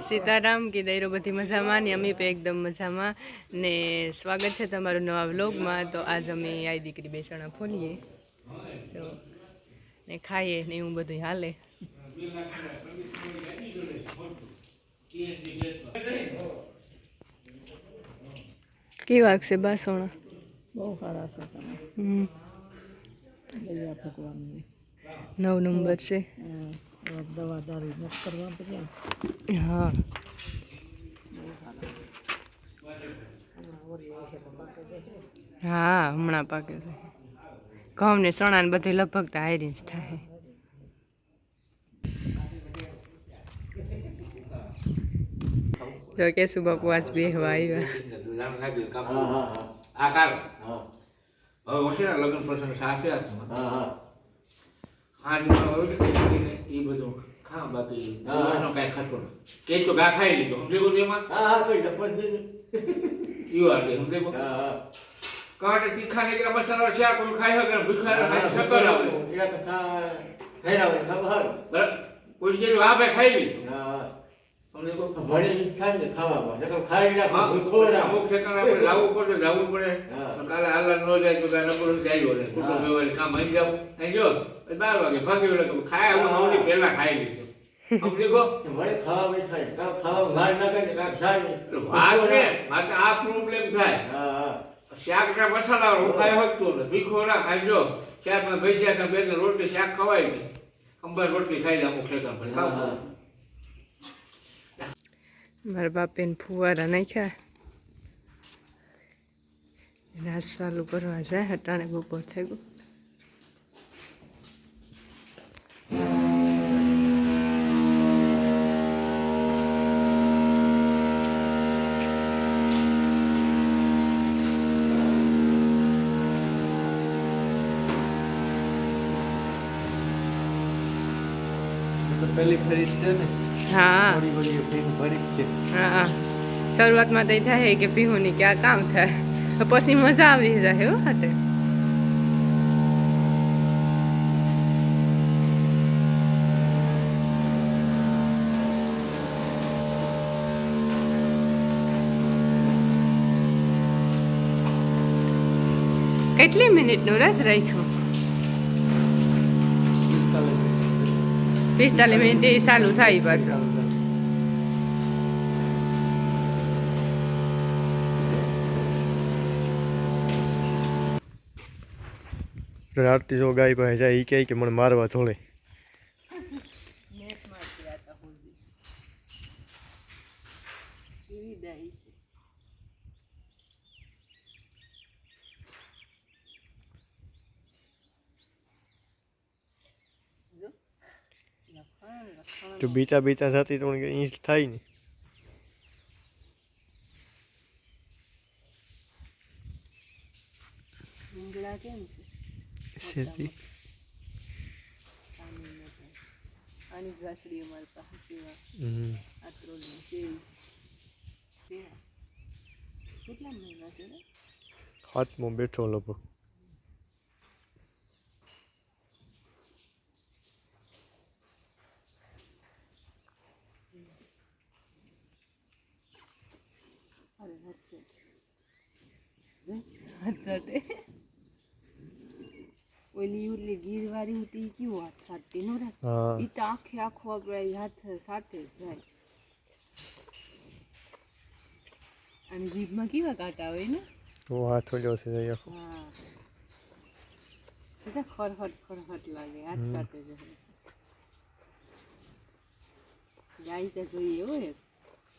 સીતારામ કી દૈરો બધી મજામાં ને અમે પણ એકદમ મજામાં ને સ્વાગત છે તમારું નવા વ્લોગમાં। તો આજ અમે આઈ દીકરી બેસણા ફોલીએ તો ને ખાઈએ ને એવું બધું હાલે। કેવી વાગશે બાસણા? બહુ સારા છે તમે 9 નંબર છે। દવા દારૂ નથી કરવા પડ્યા। હા હા હમણાં પાકે છે ઘઉં ને ચણા ને બધું લગભગ તો હારી જ થાય। જો કેશુ બાપુ આજ બેહવા આવ્યા। કાંટે તીખા ને કે મસાલા શાક કોઈ ખાઈ શકે ભૂખા ખાઈ શક્કર આવે એલા તો ખાઈ આવે ખબર કોઈ જે આપે ખાઈ લી હા તમને કો ભણી ખાઈ ને ખાવામાં નકર ખાઈ ના ભૂખો ના અમુક ઠેકાણે આપણે લાવવું પડે જવું પડે કાલે હાલન નો જાય તો કાલે નબળું જાય ઓલે કુટુંબ વ્યવહાર કામ આવી જાવ અહીં જો 12 વાગે ભાગી ઓલે ખાય હું પહેલા ખાઈ લીધું સમજી ગો મને ખાવા બે થાય કા ખાવા વાર ના કરે કા થાય વાત ને માત્ર આ પ્રોબ્લેમ થાય હા શાક ના મસાલા રોકાય હકતો ને ભીખો ના ખાજો શાક ના ભજીયા કા બે રોટલી શાક ખવાય ને અંબર રોટલી ખાઈ લે અમુક ઠેકાણ પર ખાવ મારા બાપે ફુવારા નાખ્યા રાસ ચાલુ કરવા જાય હટાણે બપોર થઈ ગયું। પહેલી ફરી છે ને હા થોડી ઘણી ફીન ભરી છે હા શરૂઆતમાં તો એ થાય કે પીહુની ક્યાં કામ થાય પછી મજા આવી જાય હો હાટે કેટલી મિનિટનું રસ રાખ્યું? 45 મિનિટે ચાલુ થાય પાછું। આરતી જો ગાય પાસે જાય એ કે મને મારવા થોડે તો બીતા બીતા જતી તો ઇંચ થાય ને કેમ છે આની જ વાસળી અમારી પાસે સેવા આત્રોલી સેવી કેટલા મહિના છે ને હાથમાં બેઠો લગભગ ઓલી ઓલી ગીરવાળી હતી કેવું હાથ સાટતી નો રસ ઈ તો આખે આખો આપણે હાથ સાટે જાય અને જીભમાં કેવા કાંટા હોય ને તો હાથ ઓલો છે જાય હા એટલે ખરખટ લાગે હાથ સાટે જાય ગાય તો જોઈએ હોય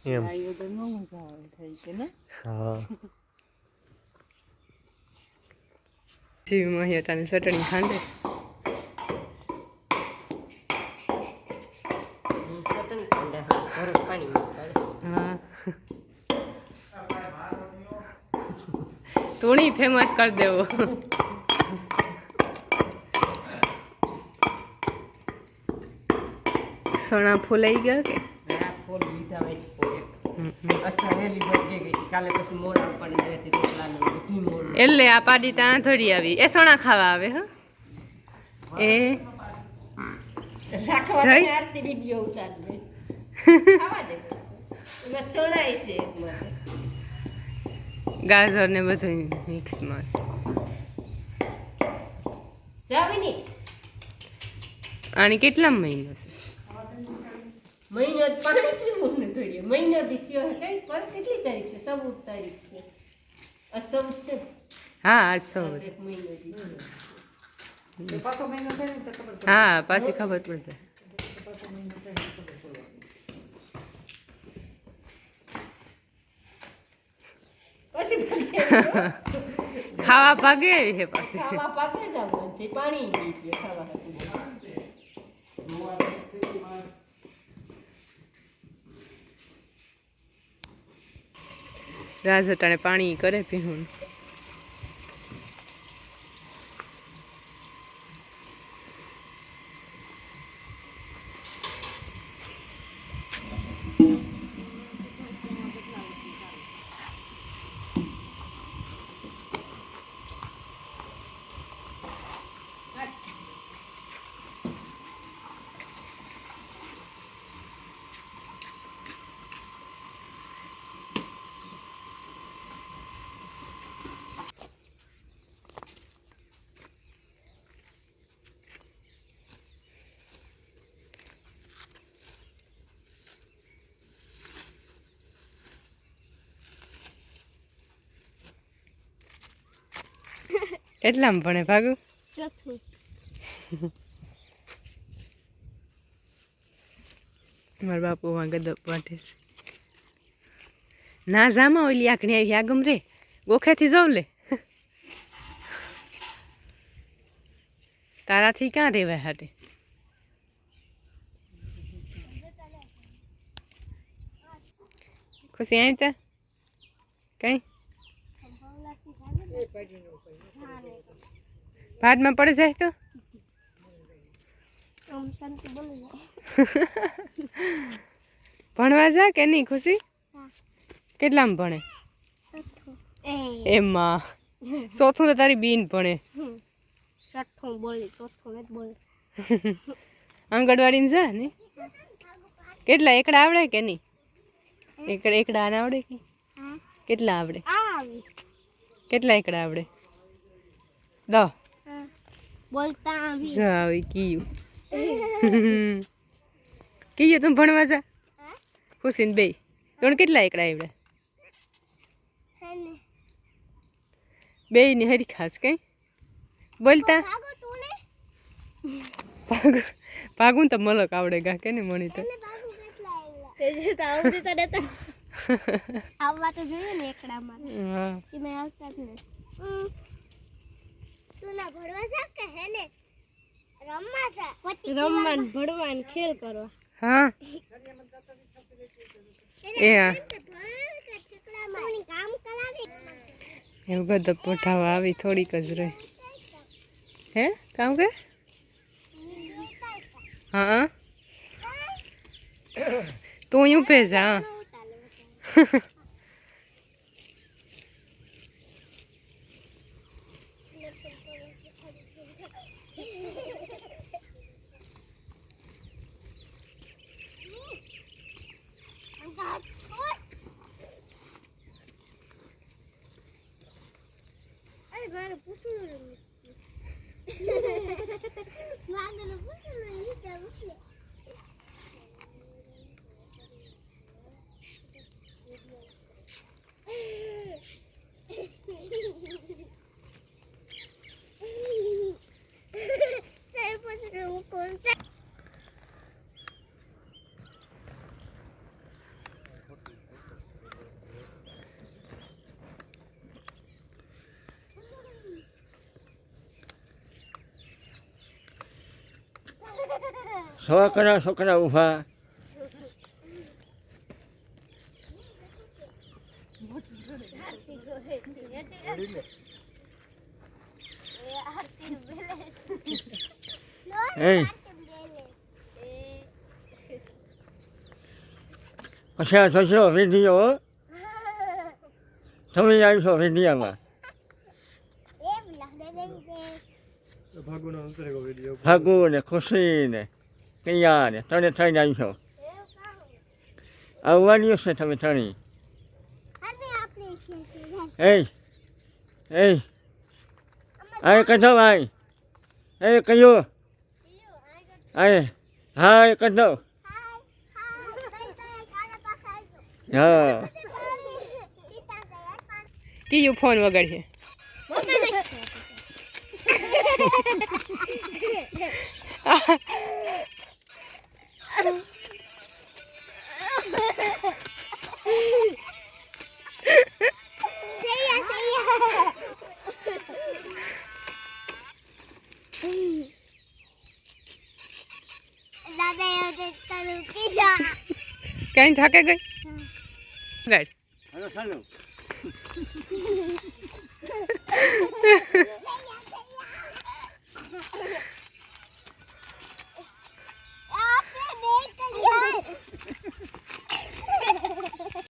ગાય વગર નો મજા આવે થાય છે ને હા જીવમાં હેટાની ચટણી ખાંડે હા તુણી ફેમસ કરી દેવો સણા ફૂલાઈ ગયા કે ફૂલ લીધા હોય અસ્થા હેલી બધી ગઈ કાલે પછી મોડા ઉપાડી રહેતી રોટલાને બધી મોડું એટલે આ પાડી ત્યાં થોડી આવી એ સોના ખાવા આવે હ એ રાખવા જઈ. આરતી વિડિયો ઉતારી ખાવા દે એમાં ચોળાઈ છે એકમાં ગાજર ને બધું મિક્સમાં જાવીની આની કેટલા મહિનો છે મહિનો જ પાણી પીવું ને થોડી મહિનો દી થયો હે કઈ પર કેટલી તારીખ છે 14 તારીખ છે આ 14 છે હા આજ સૌ એક મહિનો દી પાછો મહિનો થાય ને તો ખબર પડે. હા પાછી ખબર પડશે પાછો મહિનો થાય ને ખબર પડવાની. પછી ખાવા ભાગે આવી છે પાછી ખાવા પાકે જવાનું છે પાણી પી પીએ ખાવા હાટું. રાજ અટાણે પાણી કરે પીવું કેટલામાં ભણે ભાગુ મારા બાપુ માં ગદપ વાટે છે ના જામાં ઓલી આંખણી આવી આગમ રે ગોખેથી જવ લે તારાથી ક્યાં રેવાય હાટે ખુશી આવી તા કઈ ભાતમાં પડી જાય તો ભણવા જા કે નહીં ખુશી કેટલામાં ભણે એમાં ચોથું તો તારી બીન ભણે આંગણવાડીને જા ને કેટલા એકડા આવડે કે નહીં એકડા આને આવડે કે કેટલા આવડે કેટલા એકડા આવડે દો બોલતા આવી જા આવી કીયું કીયું તું ભણવા જા ખુશી ને બે ત્રણ કેટલા એકડા આવડે બે ની હરી ખાસ કઈ બોલતા ભાગો તું ને ભાગું તો મલક આવડે ગા કે ને મણી તો ભાગો કેટલા આવ્યા તે જે આવડી તો દેતા આવવા તો જોઈએ ને એકડામાં હા કે મેં આવતા જ ને તું ના ભણવા જા કે હે ને રમવા જા રમવાન ભણવાન ખેલ કરવા હા એ હા કામ કરાવી એવું બધા પોઠાવા આવી થોડીક જ રહે હે કામ કે હા તું અહીં પે જા મારે પૂછવું મારે પૂછવું નીચે ઉછે saya pun ukur છોકરા ઊભા એ પછી આ થશો વિડીયો તમે આવશો વિડીયામાં ભાગુનો અંતરે ગયો વિડીયો ભાગુ ને ખુશી ને કૈયા ને ત્રણે થઈને આવશો આવવાની છે તમે ત્રણેય એ આ કઢો ભાઈ એ કયો આ હા એ કઢો હા કયું ફોન વગાડીએ ક્યાંય થાકે ગઈ ગાડી હાલો ચાલો